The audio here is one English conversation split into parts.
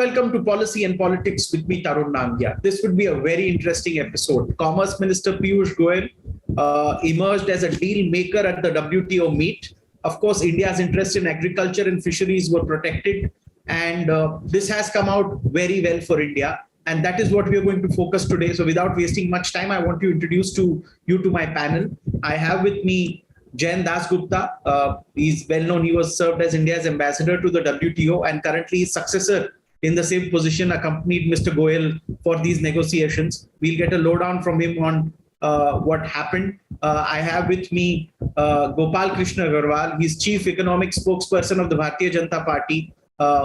welcome to Policy and Politics with me, Tarun Nangia. This would be a very interesting episode. Commerce Minister Piyush Goyal emerged as a deal maker at the WTO meet. Of course, India's interest in agriculture and fisheries were protected, and this has come out very well for India. And that is what we are going to focus today. So without wasting much time, I want to introduce you to my panel. I have with me Jen Dasgupta. He's well known. He was served as India's ambassador to the WTO and currently his successor in the same position accompanied Mr. Goyal for these negotiations. We'll get a lowdown from him on what happened. I have with me Gopal Krishna Agarwal. He's chief economic spokesperson of the Bharatiya Janata Party,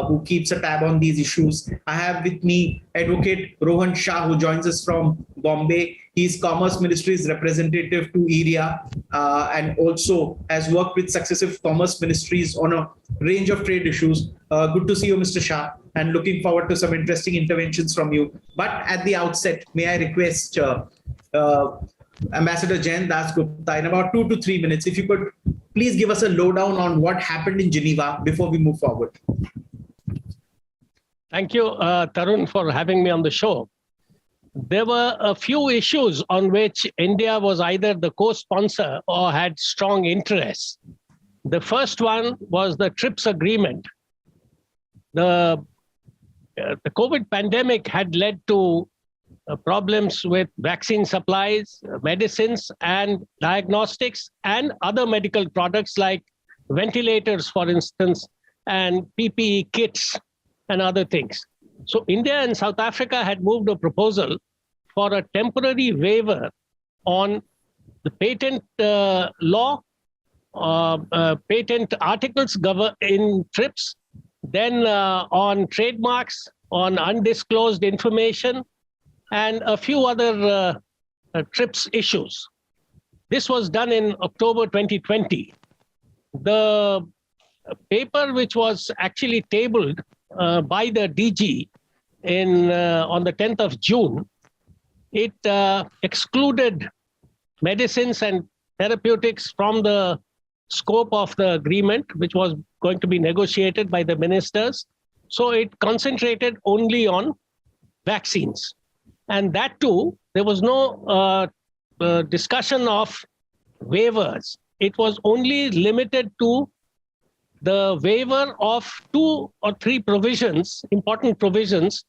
who keeps a tab on these issues. I have with me Advocate Rohan Shah, who joins us from Bombay. He's Commerce Ministry's representative to ERIA and also has worked with successive commerce ministries on a range of trade issues. Good to see you, Mr. Shah, and looking forward to some interesting interventions from you. But at the outset, may I request Ambassador Jen Dasgupta, in about 2 to 3 minutes, if you could please give us a lowdown on what happened in Geneva before we move forward. Thank you, Tarun, for having me on the show. There were a few issues on which India was either the co-sponsor or had strong interest. The first one was the TRIPS agreement. The COVID pandemic had led to problems with vaccine supplies, medicines, and diagnostics, and other medical products like ventilators, for instance, and PPE kits and other things. So India and South Africa had moved a proposal for a temporary waiver on the patent law, patent articles in TRIPS, then on trademarks, on undisclosed information, and a few other TRIPS issues. This was done in October 2020. The paper which was actually tabled by the DG on the 10th of June, it excluded medicines and therapeutics from the scope of the agreement, which was going to be negotiated by the ministers. So it concentrated only on vaccines. And that too, there was no discussion of waivers. It was only limited to the waiver of 2 or 3 provisions, important provisions,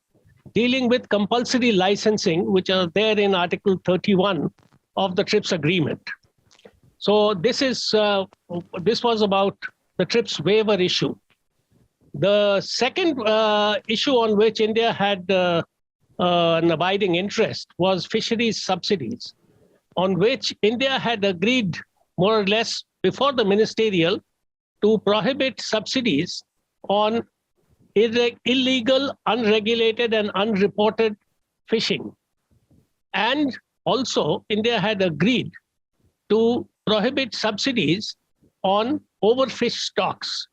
dealing with compulsory licensing, which are there in Article 31 of the TRIPS agreement. So this was about the TRIPS waiver issue. The second issue on which India had an abiding interest was fisheries subsidies, on which India had agreed more or less before the ministerial to prohibit subsidies on illegal, unregulated, and unreported fishing. And also, India had agreed to prohibit subsidies on overfished stocks.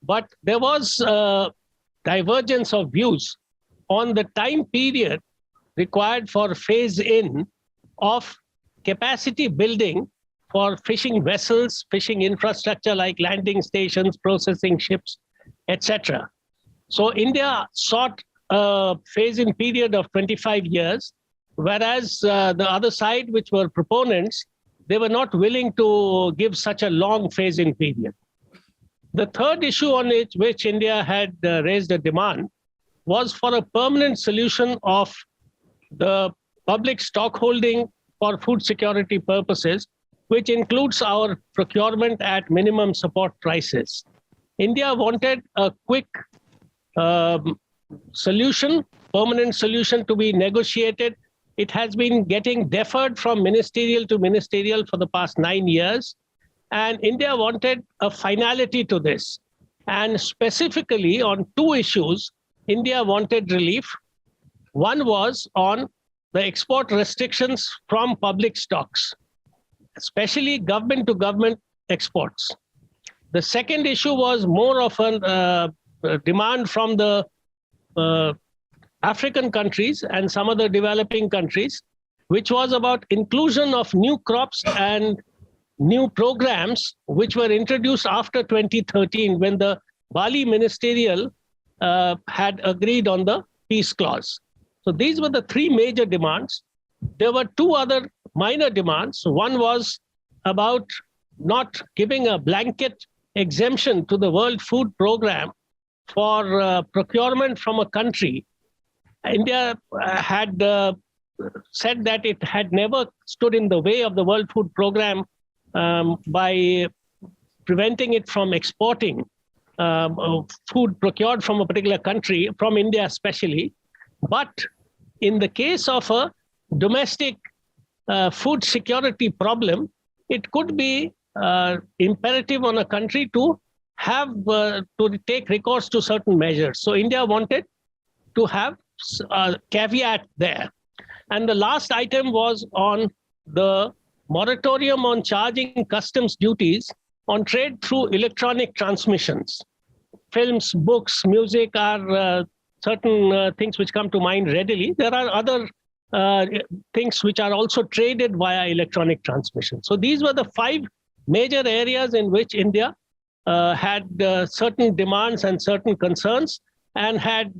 But there was a divergence of views on the time period required for phase-in of capacity building for fishing vessels, fishing infrastructure like landing stations, processing ships, etc. So India sought a phase-in period of 25 years, whereas the other side, which were proponents, they were not willing to give such a long phase-in period. The third issue on which India had raised a demand was for a permanent solution of the public stockholding for food security purposes, which includes our procurement at minimum support prices. India wanted a quick solution, permanent solution to be negotiated. It has been getting deferred from ministerial to ministerial for the past 9 years. And India wanted a finality to this. And specifically on 2 issues, India wanted relief. One was on the export restrictions from public stocks, especially government-to-government exports. The second issue was more of a demand from the African countries and some other developing countries, which was about inclusion of new crops and new programs which were introduced after 2013, when the Bali ministerial had agreed on the peace clause. So these were the three major demands. There were two other minor demands. One was about not giving a blanket exemption to the World Food Program for procurement from a country. India had said that it had never stood in the way of the World Food Program by preventing it from exporting food procured from a particular country, from India especially. But in the case of a domestic food security problem, it could be imperative on a country to have to take recourse to certain measures. So India wanted to have a caveat there. And the last item was on the moratorium on charging customs duties on trade through electronic transmissions. Films, books, music are certain things which come to mind readily. There are other things which are also traded via electronic transmission. So these were the five major areas in which India had certain demands and certain concerns, and had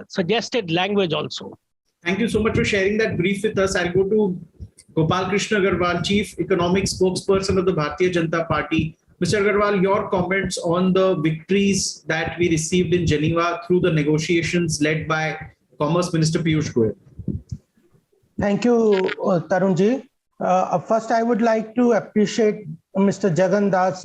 suggested language also. Thank you so much for sharing that brief with us. I'll go to Gopal Krishna Agarwal, Chief Economic Spokesperson of the Bharatiya Janata Party. Mr. Agarwal, your comments on the victories that we received in Geneva through the negotiations led by Commerce Minister Piyush Goyal. Thank you, Tarunji. First, I would like to appreciate Mr. Jain Das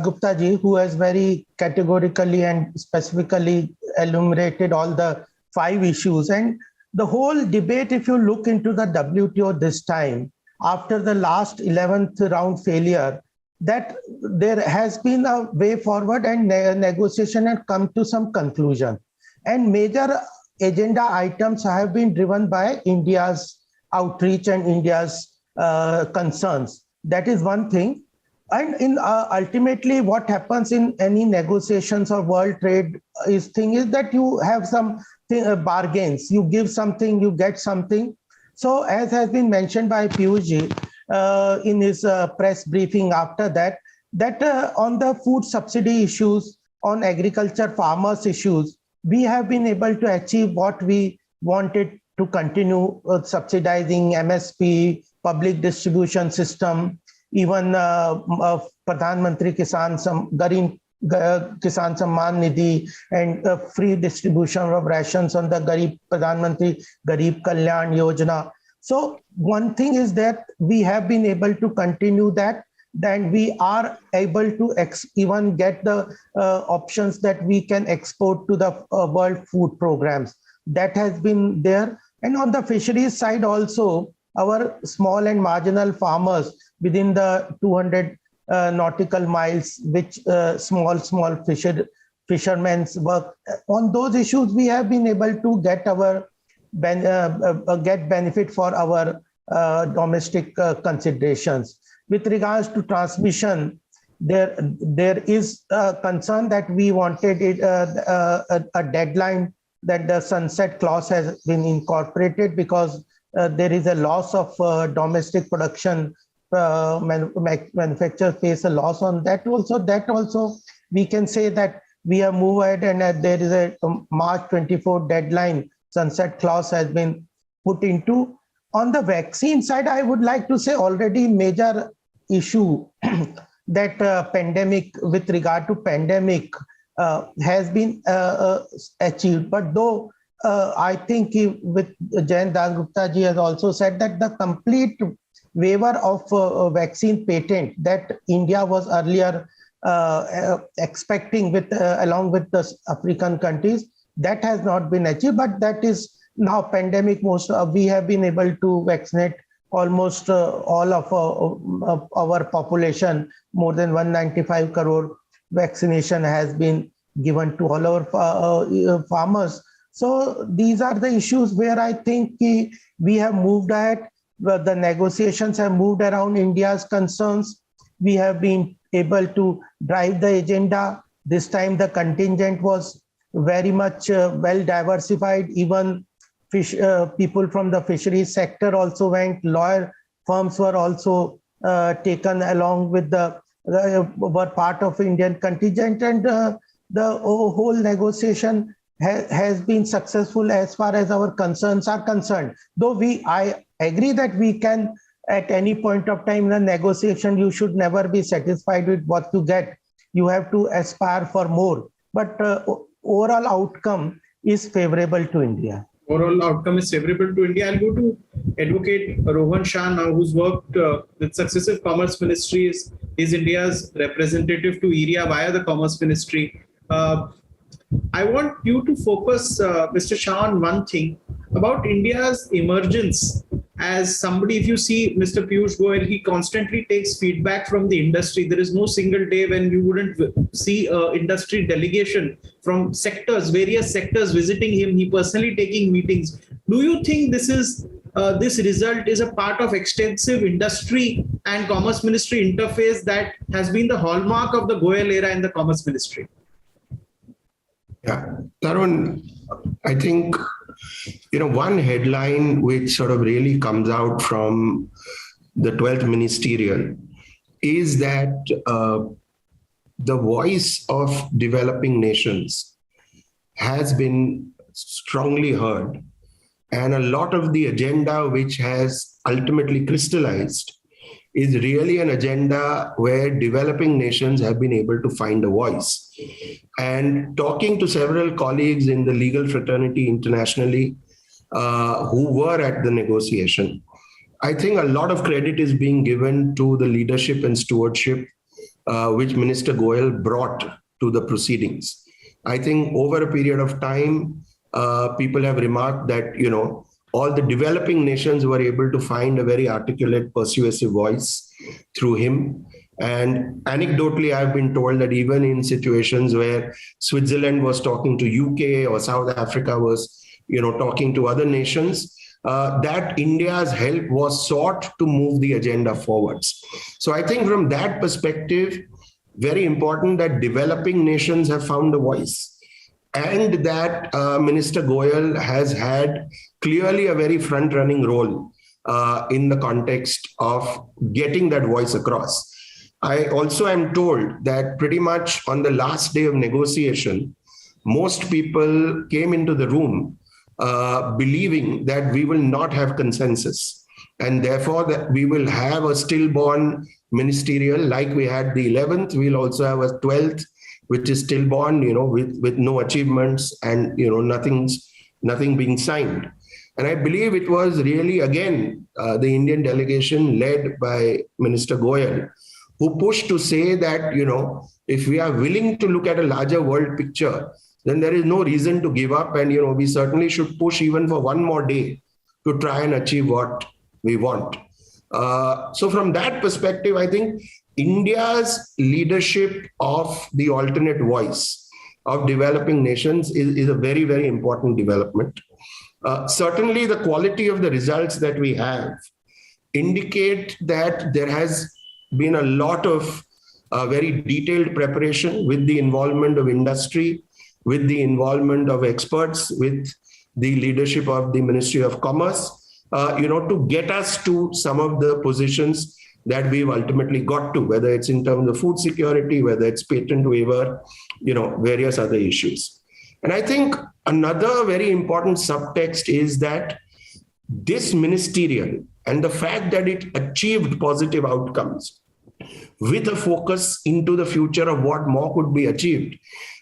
Gupta ji, who has very categorically and specifically enumerated all the five issues. And the whole debate, if you look into the WTO this time, after the last 11th round failure, that there has been a way forward and negotiation had come to some conclusion. And major agenda items have been driven by India's outreach and India's concerns. That is one thing. And in ultimately what happens in any negotiations or world trade is that you have some bargains. You give something, you get something. So as has been mentioned by Piyush ji in his press briefing after that, on the food subsidy issues, on agriculture farmers issues, we have been able to achieve what we wanted to continue subsidizing MSP, public distribution system, even Pradhan Mantri Kisan Samman Nidhi, and free distribution of rations on the Pradhan Mantri Garib Kalyan Yojana. So one thing is that we have been able to continue that, then we are able to even get the options that we can export to the World Food Programs. That has been there. And on the fisheries side also, our small and marginal farmers within the 200 nautical miles, which small fishermen's work, on those issues, we have been able to get our get benefit for our domestic considerations. With regards to transmission, there is a concern that we wanted a deadline that the sunset clause has been incorporated, because there is a loss of domestic production. Manufacturers face a loss on that also. That also we can say that we have moved ahead, and there is a March 24 deadline. Sunset clause has been put into. On the vaccine side, I would like to say already major issue that pandemic, with regard to pandemic, has been achieved. But though I think with Jain Das Gupta ji has also said that the complete waiver of vaccine patent that India was earlier expecting with along with the African countries, that has not been achieved. But that is now pandemic. We have been able to vaccinate almost all of our population. More than 195 crore vaccination has been given to all our farmers. So these are the issues where I think we have moved ahead. The negotiations have moved around India's concerns. We have been able to drive the agenda. This time the contingent was very much well diversified. Even people from the fisheries sector also went. Lawyer firms were also taken along with were part of Indian contingent, and the whole negotiation has been successful as far as our concerns are concerned. Though I agree that we can, at any point of time in a negotiation, you should never be satisfied with what you get. You have to aspire for more. But overall outcome is favorable to India. Overall outcome is favorable to India. I'll go to Advocate Rohan Shah now, who's worked with successive commerce ministries, is India's representative to ERIA via the Commerce Ministry. I want you to focus, Mr. Shah, on one thing about India's emergence. As somebody, if you see Mr. Piyush Goyal, he constantly takes feedback from the industry. There is no single day when you wouldn't see an industry delegation from sectors, various sectors visiting him, he personally taking meetings. Do you think this result is a part of extensive industry and Commerce Ministry interface that has been the hallmark of the Goyal era in the Commerce Ministry? Yeah, Tarun, I think, one headline which sort of really comes out from the 12th ministerial is that the voice of developing nations has been strongly heard. And a lot of the agenda which has ultimately crystallized is really an agenda where developing nations have been able to find a voice. And talking to several colleagues in the legal fraternity internationally who were at the negotiation, I think a lot of credit is being given to the leadership and stewardship which Minister Goyal brought to the proceedings. I think over a period of time, people have remarked that, all the developing nations were able to find a very articulate, persuasive voice through him. And anecdotally, I've been told that even in situations where Switzerland was talking to UK or South Africa was, talking to other nations, that India's help was sought to move the agenda forwards. So I think from that perspective, very important that developing nations have found a voice. And that Minister Goyal has had clearly a very front-running role in the context of getting that voice across. I also am told that pretty much on the last day of negotiation, most people came into the room believing that we will not have consensus. And therefore, that we will have a stillborn ministerial like we had the 11th. We'll also have a 12th, which is stillborn, with no achievements and, nothing being signed. And I believe it was really, again, the Indian delegation led by Minister Goyal, who pushed to say that, if we are willing to look at a larger world picture, then there is no reason to give up. And, we certainly should push even for one more day to try and achieve what we want. So from that perspective, I think India's leadership of the alternate voice of developing nations is a very, very important development. Certainly, the quality of the results that we have indicate that there has been a lot of very detailed preparation with the involvement of industry, with the involvement of experts, with the leadership of the Ministry of Commerce, to get us to some of the positions that we've ultimately got to, whether it's in terms of food security, whether it's patent waiver, various other issues. And I think another very important subtext is that this ministerial and the fact that it achieved positive outcomes with a focus into the future of what more could be achieved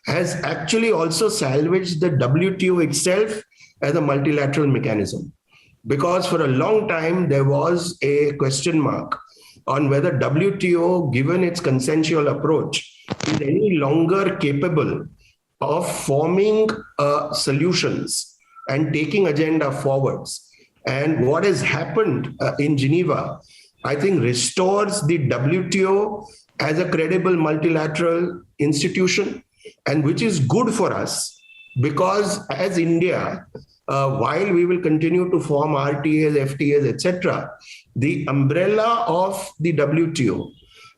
has actually also salvaged the WTO itself as a multilateral mechanism. Because for a long time, there was a question mark on whether WTO, given its consensual approach, is any longer capable of forming solutions and taking agenda forwards. And what has happened in Geneva, I think, restores the WTO as a credible multilateral institution, and which is good for us because as India, while we will continue to form RTAs, FTAs, etc., the umbrella of the WTO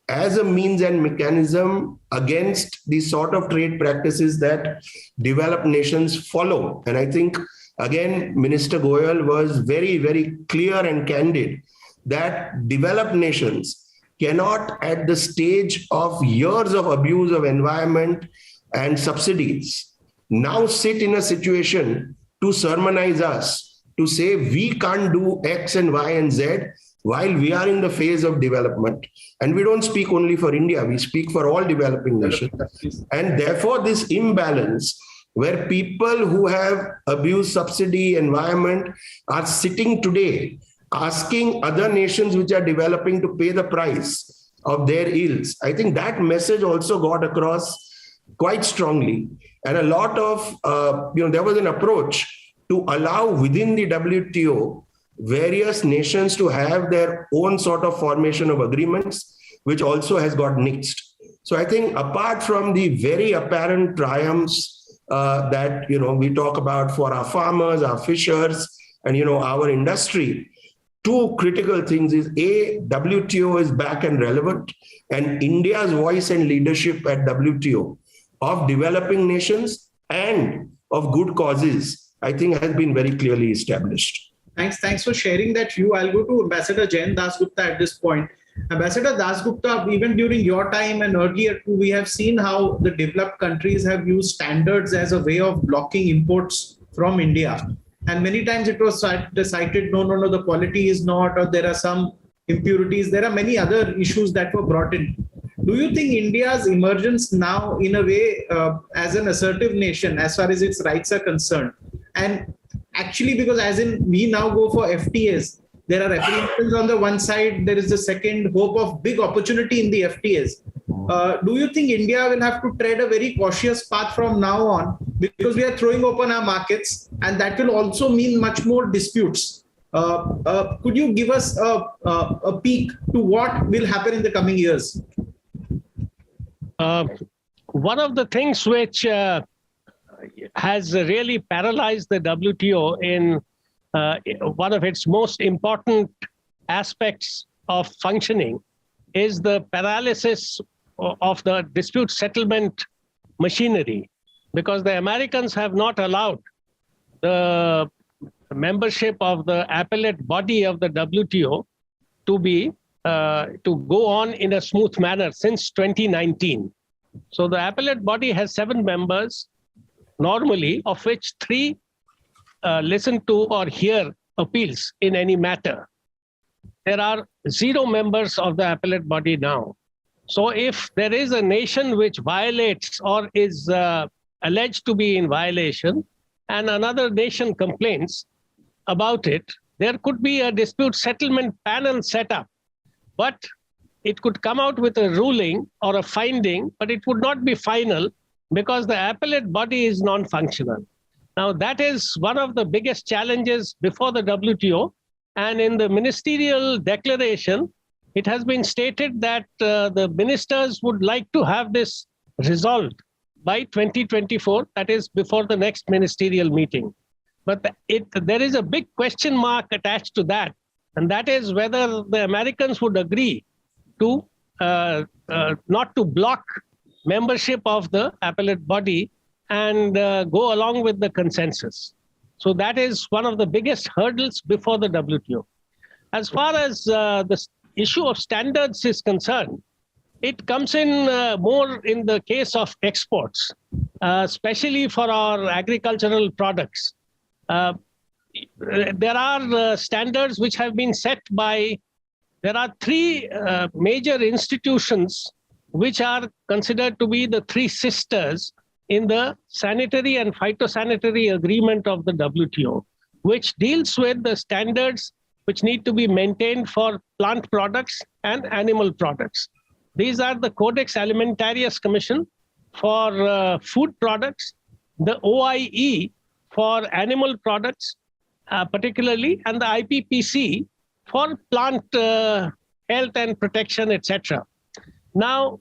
as a means and mechanism against the sort of trade practices that developed nations follow. And I think, again, Minister Goyal was very, very clear and candid that developed nations cannot, at the stage of years of abuse of environment and subsidies, now sit in a situation to sermonize us, to say we can't do X and Y and Z while we are in the phase of development. And we don't speak only for India, we speak for all developing nations. And therefore, this imbalance where people who have abused subsidy environment are sitting today asking other nations which are developing to pay the price of their ills. I think that message also got across quite strongly. And a lot of, there was an approach to allow within the WTO various nations to have their own sort of formation of agreements, which also has got nixed. So I think apart from the very apparent triumphs that we talk about for our farmers, our fishers, and our industry, two critical things is A, WTO is back and relevant, and India's voice and leadership at WTO of developing nations and of good causes, I think has been very clearly established. Thanks for sharing that view. I'll go to Ambassador Jain Dasgupta at this point. Ambassador Dasgupta, even during your time and earlier too, we have seen how the developed countries have used standards as a way of blocking imports from India. And many times it was cited, no, the quality is not, or there are some impurities. There are many other issues that were brought in. Do you think India's emergence now, in a way, as an assertive nation, as far as its rights are concerned, and actually, because as in we now go for FTAs, there are apprehensions on the one side, there is the second hope of big opportunity in the FTAs. Do you think India will have to tread a very cautious path from now on, because we are throwing open our markets, and that will also mean much more disputes? Could you give us a peek to what will happen in the coming years? One of the things which has really paralyzed the WTO in one of its most important aspects of functioning is the paralysis of the dispute settlement machinery, because the Americans have not allowed the membership of the appellate body of the WTO to go on in a smooth manner since 2019. So the appellate body has 7 members normally, of which 3 listen to or hear appeals in any matter. There are 0 members of the appellate body now. So if there is a nation which violates or is alleged to be in violation, and another nation complains about it, there could be a dispute settlement panel set up. But it could come out with a ruling or a finding, but it would not be final because the appellate body is non-functional. Now, that is one of the biggest challenges before the WTO. And in the ministerial declaration, it has been stated that the ministers would like to have this resolved by 2024, that is before the next ministerial meeting. But there is a big question mark attached to that, and that is whether the Americans would agree to not to block membership of the appellate body and go along with the consensus. So that is one of the biggest hurdles before the WTO. As far as the issue of standards is concerned, it comes in more in the case of exports, especially for our agricultural products. There are standards which have been set by, there are 3 major institutions which are considered to be the 3 sisters in the sanitary and phytosanitary agreement of the WTO, which deals with the standards which need to be maintained for plant products and animal products. These are the Codex Alimentarius Commission for food products, the OIE for animal products, particularly, and the IPPC for plant health and protection, etc. Now,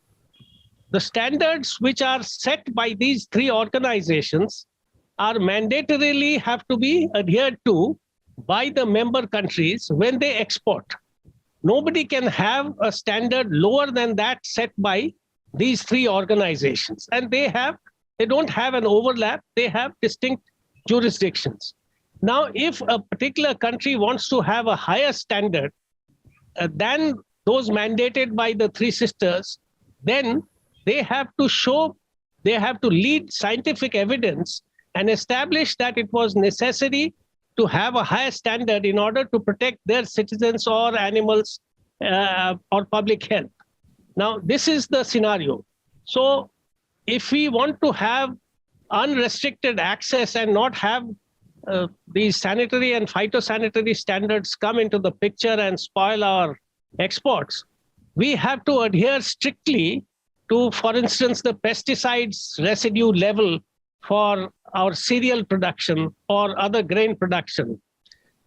the standards which are set by these 3 organizations are mandatorily have to be adhered to by the member countries when they export. Nobody can have a standard lower than that set by these 3 organizations. And they don't have an overlap, they have distinct jurisdictions. Now, if a particular country wants to have a higher standard than those mandated by the 3 sisters, then they have to show they have to lead scientific evidence and establish that it was necessary to have a higher standard in order to protect their citizens or animals or public health. Now, this is the scenario. So if we want to have unrestricted access and not have these sanitary and phytosanitary standards come into the picture and spoil our exports, we have to adhere strictly to, for instance, the pesticides residue level for our cereal production or other grain production.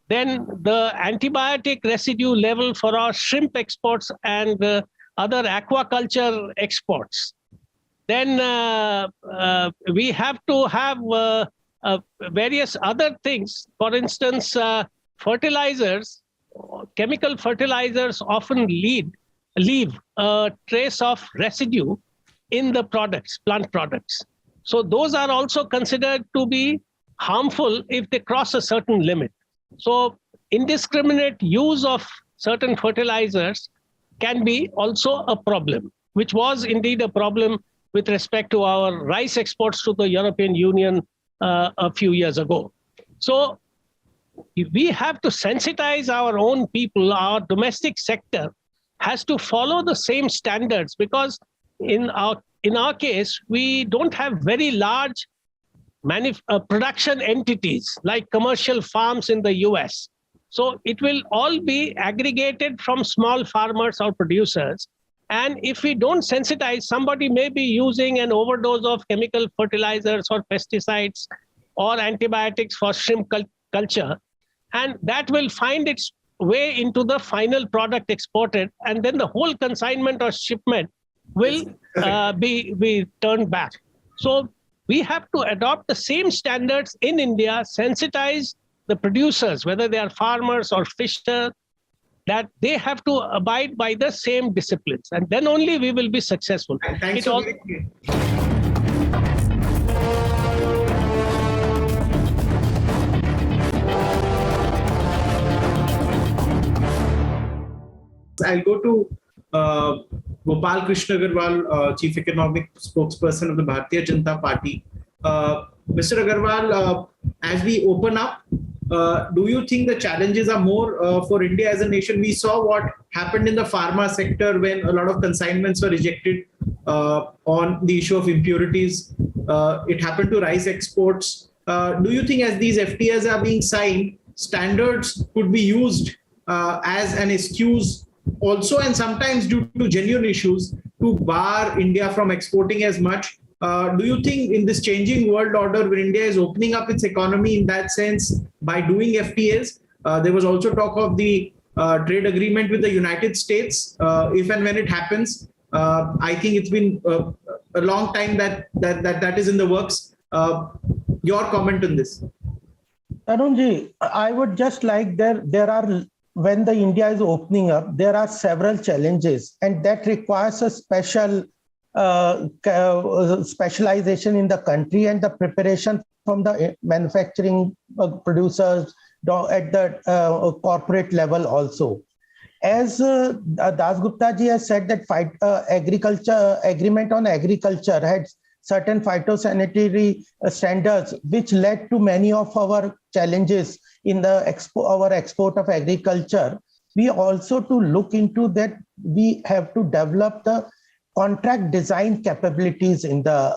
Then the antibiotic residue level for our shrimp exports and other aquaculture exports. Then we have to have various other things. For instance, fertilizers, chemical fertilizers often leave a trace of residue in the products, plant products. So those are also considered to be harmful if they cross a certain limit. So indiscriminate use of certain fertilizers can be also a problem, which was indeed a problem with respect to our rice exports to the European Union a few years ago. So we have to sensitize our own people. Our domestic sector has to follow the same standards, because in our case, we don't have very large production entities like commercial farms in the US. So it will all be aggregated from small farmers or producers. And if we don't sensitize, somebody may be using an overdose of chemical fertilizers or pesticides or antibiotics for shrimp culture. And that will find its way into the final product exported. And then the whole consignment or shipment will be turned back. So we have to adopt the same standards in India, sensitize the producers, whether they are farmers or fishers, that they have to abide by the same disciplines. And then only we will be successful. Thanks for giving me. I'll go to Gopal Krishna Agarwal, Chief Economic Spokesperson of the Bharatiya Janata Party. Mr. Agarwal, as we open up, do you think the challenges are more for India as a nation? We saw what happened in the pharma sector when a lot of consignments were rejected on the issue of impurities. It happened to rice exports. Do you think as these FTAs are being signed, standards could be used as an excuse also, and sometimes due to genuine issues, to bar India from exporting as much? Do you think in this changing world order where India is opening up its economy in that sense by doing FTAs, there was also talk of the trade agreement with the United States, if and when it happens. I think it's been a long time that is in the works. Your comment on this? Arunji, I would just like there are, when the India is opening up, there are several challenges, and that requires a special specialization in the country and the preparation from the manufacturing producers at the corporate level also. As Das Gupta ji has said, that agreement on agriculture had certain phytosanitary standards, which led to many of our challenges in the our export of agriculture. We also to look into that, we have to develop the contract design capabilities in the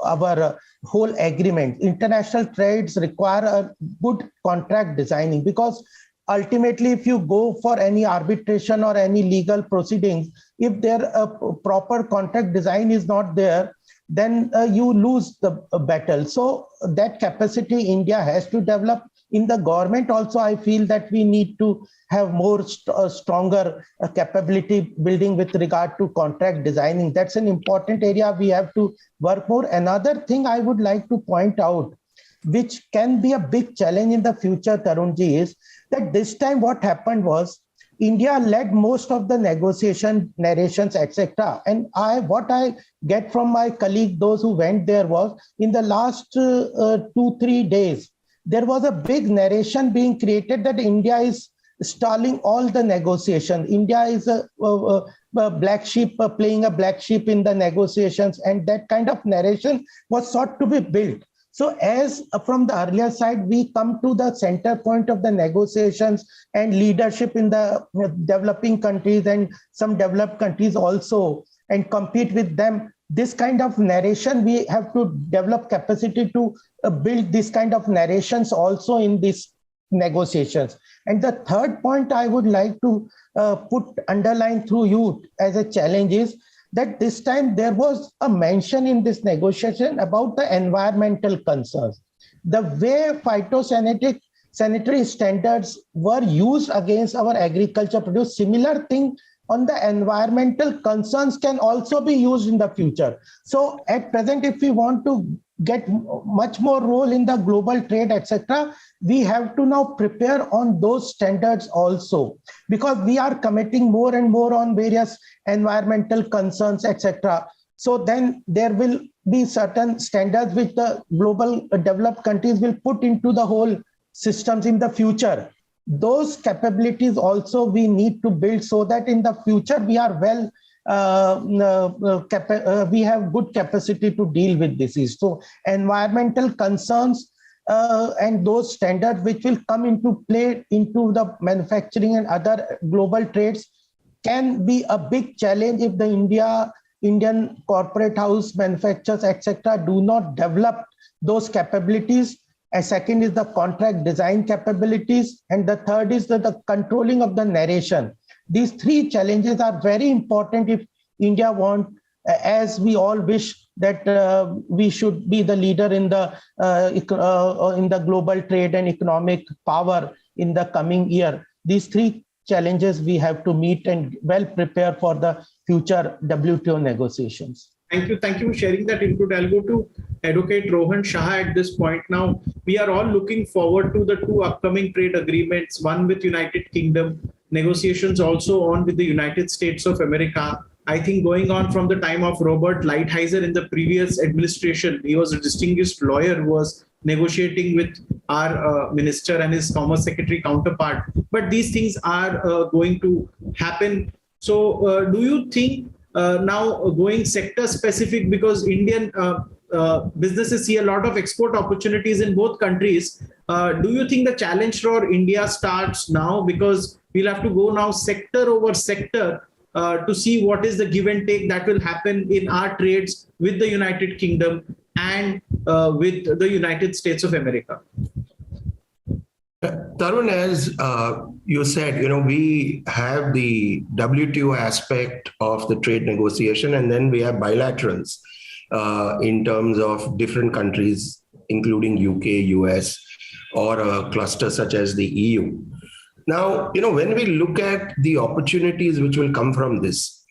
our whole agreement. International trades require a good contract designing, because ultimately, if you go for any arbitration or any legal proceedings, if there a proper contract design is not there, then you lose the battle. So that capacity India has to develop. In the government also, I feel that we need to have more stronger capability building with regard to contract designing. That's an important area we have to work more. Another thing I would like to point out, which can be a big challenge in the future, Tarunji, is that this time what happened was India led most of the negotiation narrations, etc. And what I get from my colleague, those who went there, was in the last 2-3 days, there was a big narration being created that India is stalling all the negotiations. India is a black sheep, playing a black sheep in the negotiations, and that kind of narration was sought to be built. So as from the earlier side, we come to the center point of the negotiations and leadership in the developing countries and some developed countries also, and compete with them. This kind of narration, we have to develop capacity to build this kind of narrations also in these negotiations. And the third point I would like to underline through you as a challenge is that this time there was a mention in this negotiation about the environmental concerns. The way phytosanitary standards were used against our agriculture produce, similar thing on the environmental concerns can also be used in the future. So at present, if we want to get much more role in the global trade, etc., we have to now prepare on those standards also, because we are committing more and more on various environmental concerns, etc. So then there will be certain standards which the global developed countries will put into the whole systems in the future. Those capabilities also we need to build so that in the future we are we have good capacity to deal with disease. So environmental concerns and those standards which will come into play into the manufacturing and other global trades can be a big challenge if the Indian corporate house manufacturers, etc., do not develop those capabilities. And second is the contract design capabilities. And the third is the controlling of the narration. These three challenges are very important if India wants, as we all wish, that we should be the leader in the global trade and economic power in the coming year. These three challenges we have to meet and well prepare for the future WTO negotiations. Thank you. Thank you for sharing that input. I'll go to Advocate Rohan Shah at this point. Now, we are all looking forward to the two upcoming trade agreements, one with United Kingdom, negotiations also on with the United States of America. I think going on from the time of Robert Lighthizer in the previous administration, he was a distinguished lawyer who was negotiating with our minister and his Commerce Secretary counterpart. But these things are going to happen. So do you think now going sector specific, because Indian businesses see a lot of export opportunities in both countries, do you think the challenge for India starts now, because we'll have to go now sector over sector to see what is the give and take that will happen in our trades with the United Kingdom and with the United States of America? Tarun, as you said, we have the WTO aspect of the trade negotiation, and then we have bilaterals in terms of different countries, including UK, US, or a cluster such as the EU. Now, when we look at the opportunities which will come from this,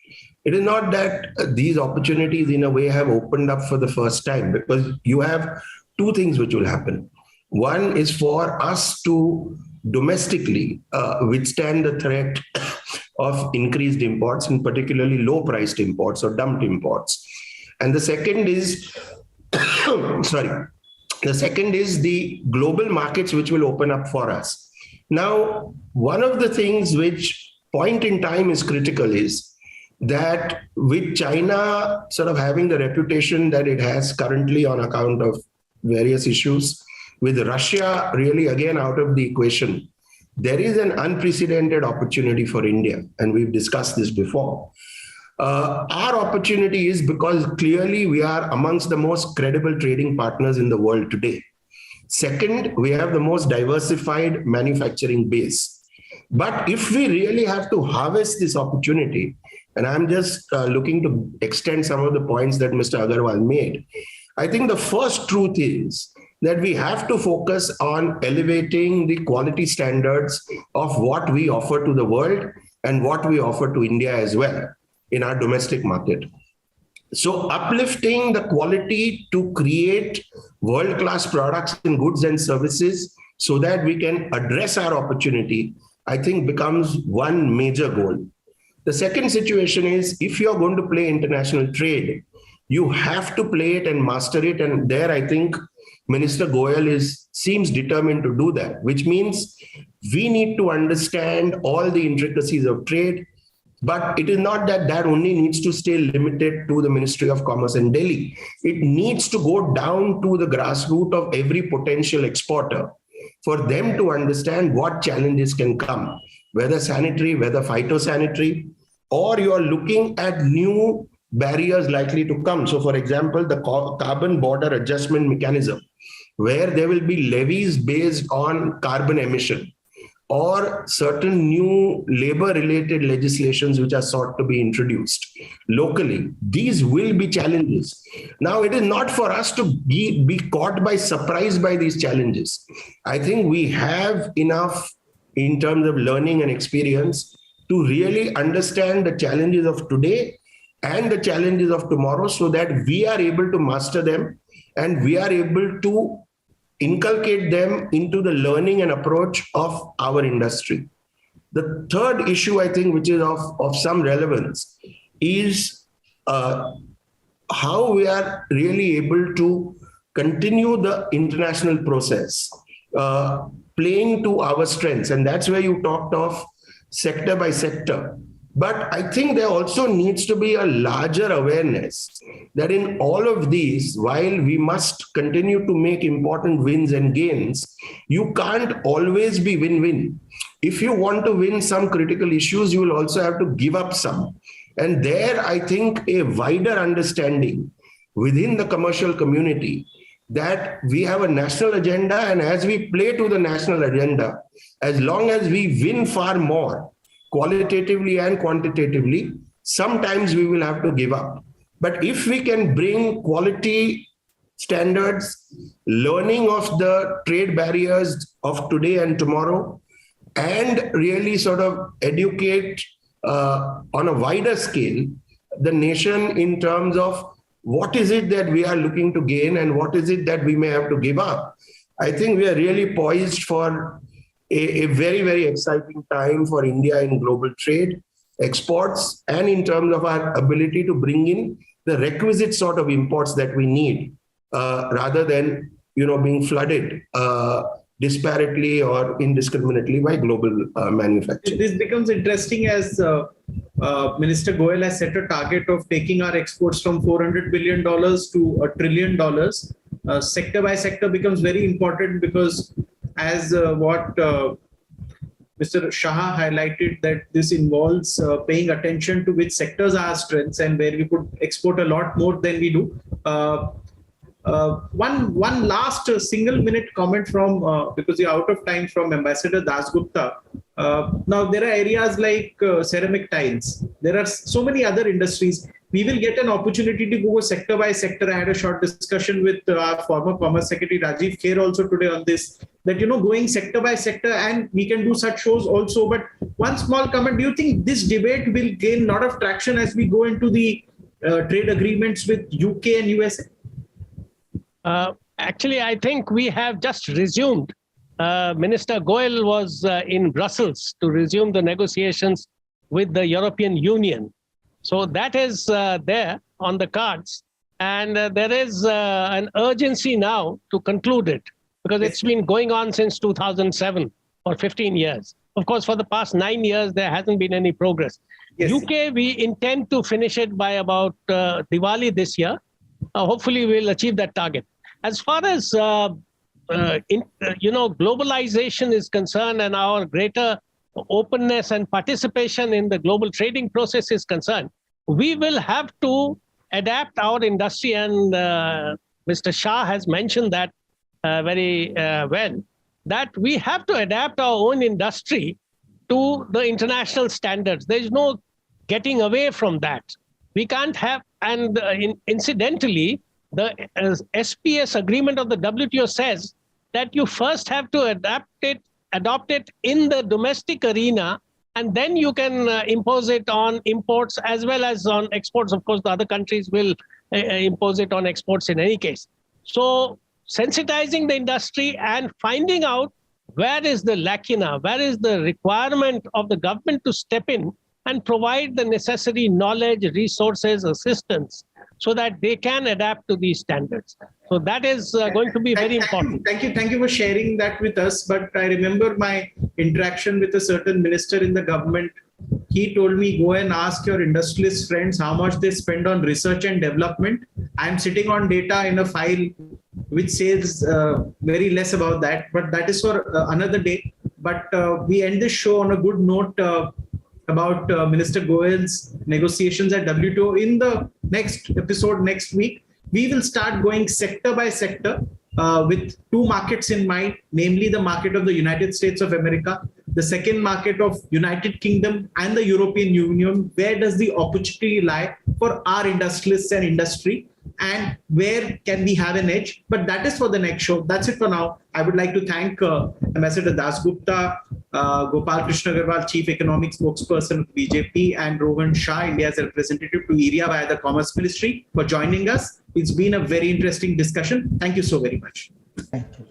it is not that these opportunities in a way have opened up for the first time, because you have two things which will happen. One is for us to domestically withstand the threat of increased imports, and particularly low-priced imports or dumped imports. And the second is, the second is the global markets which will open up for us. Now, one of the things which point in time is critical is that with China sort of having the reputation that it has currently on account of various issues, with Russia really again out of the equation, there is an unprecedented opportunity for India. And we've discussed this before. Our opportunity is because clearly we are amongst the most credible trading partners in the world today. Second, we have the most diversified manufacturing base. But if we really have to harvest this opportunity, and I'm just looking to extend some of the points that Mr. Agarwal made, I think the first truth is that we have to focus on elevating the quality standards of what we offer to the world and what we offer to India as well in our domestic market. So uplifting the quality to create world-class products and goods and services so that we can address our opportunity, I think becomes one major goal. The second situation is, if you're going to play international trade, you have to play it and master it. And there, I think Minister Goyal seems determined to do that, which means we need to understand all the intricacies of trade. But it is not that that only needs to stay limited to the Ministry of Commerce in Delhi. It needs to go down to the grassroots of every potential exporter for them to understand what challenges can come, whether sanitary, whether phytosanitary, or you are looking at new barriers likely to come. So, for example, the carbon border adjustment mechanism, where there will be levies based on carbon emission, or certain new labor-related legislations which are sought to be introduced locally. These will be challenges. Now, it is not for us to be caught by surprise by these challenges. I think we have enough in terms of learning and experience to really understand the challenges of today and the challenges of tomorrow, so that we are able to master them and we are able to inculcate them into the learning and approach of our industry. The third issue, I think, which is of some relevance, is how we are really able to continue the international process, playing to our strengths. And that's where you talked of sector by sector. But I think there also needs to be a larger awareness that in all of these, while we must continue to make important wins and gains, you can't always be win-win. If you want to win some critical issues, you will also have to give up some. And there, I think a wider understanding within the commercial community that we have a national agenda, and as we play to the national agenda, as long as we win far more, qualitatively and quantitatively, sometimes we will have to give up. But if we can bring quality standards, learning of the trade barriers of today and tomorrow, and really sort of educate on a wider scale the nation in terms of what is it that we are looking to gain and what is it that we may have to give up, I think we are really poised for a very, very exciting time for India in global trade, exports, and in terms of our ability to bring in the requisite sort of imports that we need, rather than being flooded disparately or indiscriminately by global manufacturing. This becomes interesting as Minister Goyal has set a target of taking our exports from $400 billion to $1 trillion. Sector by sector becomes very important, because as what Mr. Shah highlighted, that this involves paying attention to which sectors are our strengths and where we could export a lot more than we do. One last single minute comment from, because you're out of time, from Ambassador Dasgupta. Now, there are areas like ceramic tiles. There are so many other industries. We will get an opportunity to go sector by sector. I had a short discussion with our former Commerce Secretary Rajiv Kher also today on this, that, going sector by sector, and we can do such shows also. But one small comment, do you think this debate will gain a lot of traction as we go into the trade agreements with UK and USA? Actually, I think we have just resumed. Minister Goyal was in Brussels to resume the negotiations with the European Union. So that is there on the cards. And there is an urgency now to conclude it, because it's been going on since 2007 for 15 years. Of course, for the past 9 years, there hasn't been any progress. Yes. UK, we intend to finish it by about Diwali this year. Hopefully, we'll achieve that target. As far as globalization is concerned, and our greater openness and participation in the global trading process is concerned, we will have to adapt our industry. And Mr. Shah has mentioned that very well, that we have to adapt our own industry to the international standards. There is no getting away from that. We can't have, and incidentally, the SPS agreement of the WTO says that you first have to adopt it in the domestic arena, and then you can impose it on imports as well as on exports. Of course, the other countries will impose it on exports in any case. So sensitizing the industry and finding out where is the lacuna, where is the requirement of the government to step in and provide the necessary knowledge, resources, assistance, so that they can adapt to these standards. So that is going to be very important. Thank you for sharing that with us. But I remember my interaction with a certain minister in the government. He told me, go and ask your industrialist friends how much they spend on research and development. I'm sitting on data in a file which says very less about that, but that is for another day. But we end this show on a good note about Minister Goel's negotiations at WTO. In the next episode next week, we will start going sector by sector with two markets in mind, namely the market of the United States of America, the second market of United Kingdom and the European Union. Where does the opportunity lie for our industrialists and industry, and where can we have an edge? But that is for the next show. That's it for now. I would like to thank Ambassador Dasgupta, Gopal Krishna Agarwal, Chief Economic Spokesperson of BJP, and Rohan Shah, India's representative to ERIA via the Commerce Ministry, for joining us. It's been a very interesting discussion. Thank you so very much. Thank you.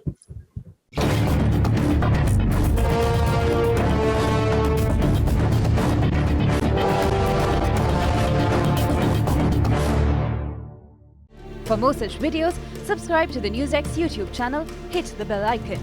For more such videos, subscribe to the NewsX YouTube channel, hit the bell icon.